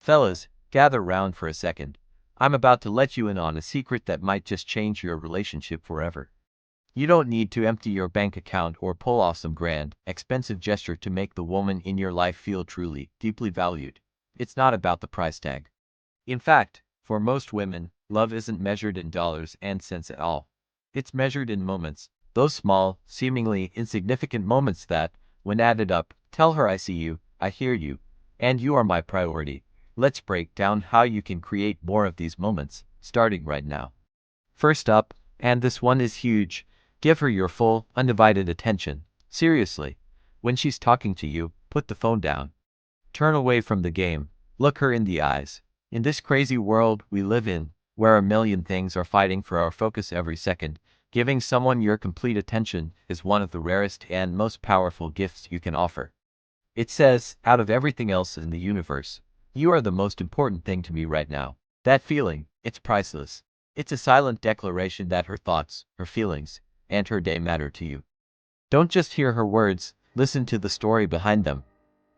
Fellas, gather round for a second. I'm about to let you in on a secret that might just change your relationship forever. You don't need to empty your bank account or pull off some grand, expensive gesture to make the woman in your life feel truly, deeply valued. It's not about the price tag. In fact, for most women, love isn't measured in dollars and cents at all. It's measured in moments, those small, seemingly insignificant moments that, when added up, tell her I see you, I hear you, and you are my priority. Let's break down how you can create more of these moments, starting right now. First up, and this one is huge, give her your full, undivided attention. Seriously. When she's talking to you, put the phone down. Turn away from the game. Look her in the eyes. In this crazy world we live in, where a million things are fighting for our focus every second, giving someone your complete attention is one of the rarest and most powerful gifts you can offer. It says, out of everything else in the universe, you are the most important thing to me right now. That feeling, it's priceless. It's a silent declaration that her thoughts, her feelings, and her day matter to you. Don't just hear her words, listen to the story behind them.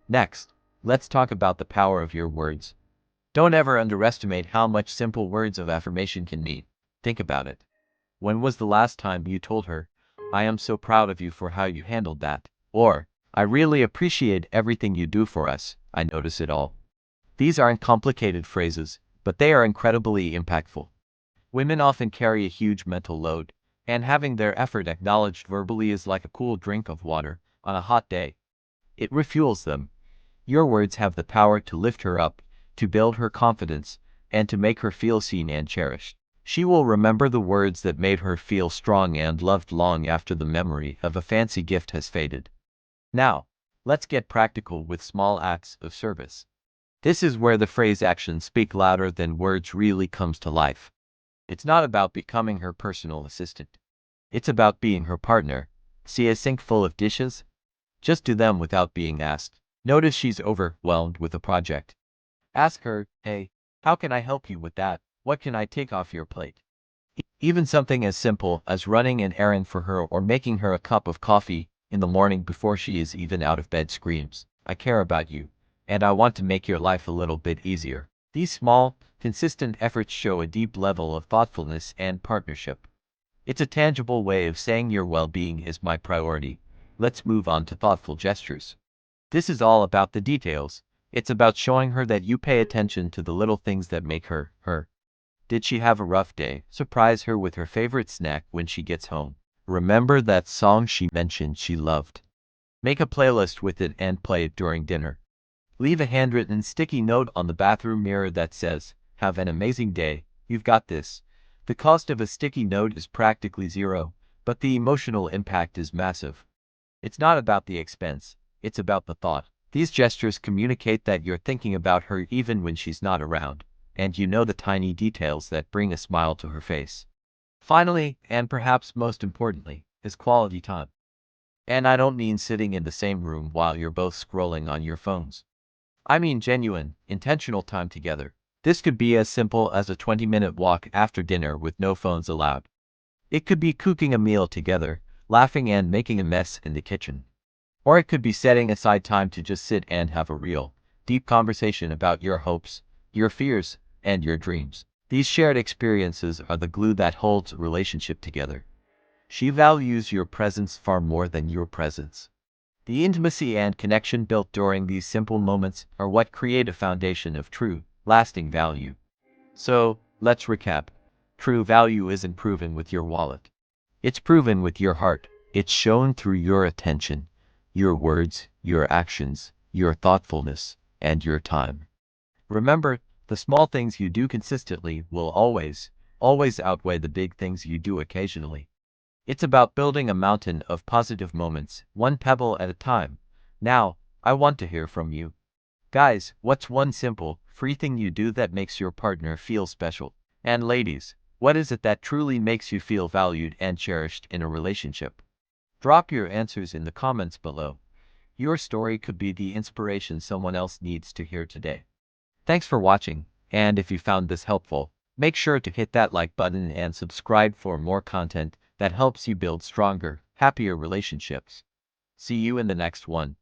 Next, let's talk about the power of your words. Don't ever underestimate how much simple words of affirmation can mean. Think about it. When was the last time you told her, I am so proud of you for how you handled that? Or, I really appreciate everything you do for us, I notice it all. These aren't complicated phrases, but they are incredibly impactful. Women often carry a huge mental load, and having their effort acknowledged verbally is like a cool drink of water on a hot day. It refuels them. Your words have the power to lift her up, to build her confidence, and to make her feel seen and cherished. She will remember the words that made her feel strong and loved long after the memory of a fancy gift has faded. Now, let's get practical with small acts of service. This is where the phrase actions speak louder than words really comes to life. It's not about becoming her personal assistant. It's about being her partner. See a sink full of dishes? Just do them without being asked. Notice she's overwhelmed with a project. Ask her, hey, how can I help you with that? What can I take off your plate? Even something as simple as running an errand for her or making her a cup of coffee in the morning before she is even out of bed screams, I care about you, and I want to make your life a little bit easier. These small, consistent efforts show a deep level of thoughtfulness and partnership. It's a tangible way of saying your well-being is my priority. Let's move on to thoughtful gestures. This is all about the details. It's about showing her that you pay attention to the little things that make her, her. Did she have a rough day? Surprise her with her favorite snack when she gets home. Remember that song she mentioned she loved. Make a playlist with it and play it during dinner. Leave a handwritten sticky note on the bathroom mirror that says, have an amazing day, you've got this. The cost of a sticky note is practically zero, but the emotional impact is massive. It's not about the expense, it's about the thought. These gestures communicate that you're thinking about her even when she's not around, and you know the tiny details that bring a smile to her face. Finally, and perhaps most importantly, is quality time. And I don't mean sitting in the same room while you're both scrolling on your phones. I mean genuine, intentional time together. This could be as simple as a 20-minute walk after dinner with no phones allowed. It could be cooking a meal together, laughing and making a mess in the kitchen. Or it could be setting aside time to just sit and have a real, deep conversation about your hopes, your fears, and your dreams. These shared experiences are the glue that holds a relationship together. She values your presence far more than your presence. The intimacy and connection built during these simple moments are what create a foundation of true, lasting value. So, let's recap. True value isn't proven with your wallet. It's proven with your heart. It's shown through your attention, your words, your actions, your thoughtfulness, and your time. Remember, the small things you do consistently will always, always outweigh the big things you do occasionally. It's about building a mountain of positive moments, one pebble at a time. Now, I want to hear from you. Guys, what's one simple, free thing you do that makes your partner feel special? And ladies, what is it that truly makes you feel valued and cherished in a relationship? Drop your answers in the comments below. Your story could be the inspiration someone else needs to hear today. Thanks for watching, and if you found this helpful, make sure to hit that like button and subscribe for more content that helps you build stronger, happier relationships. See you in the next one.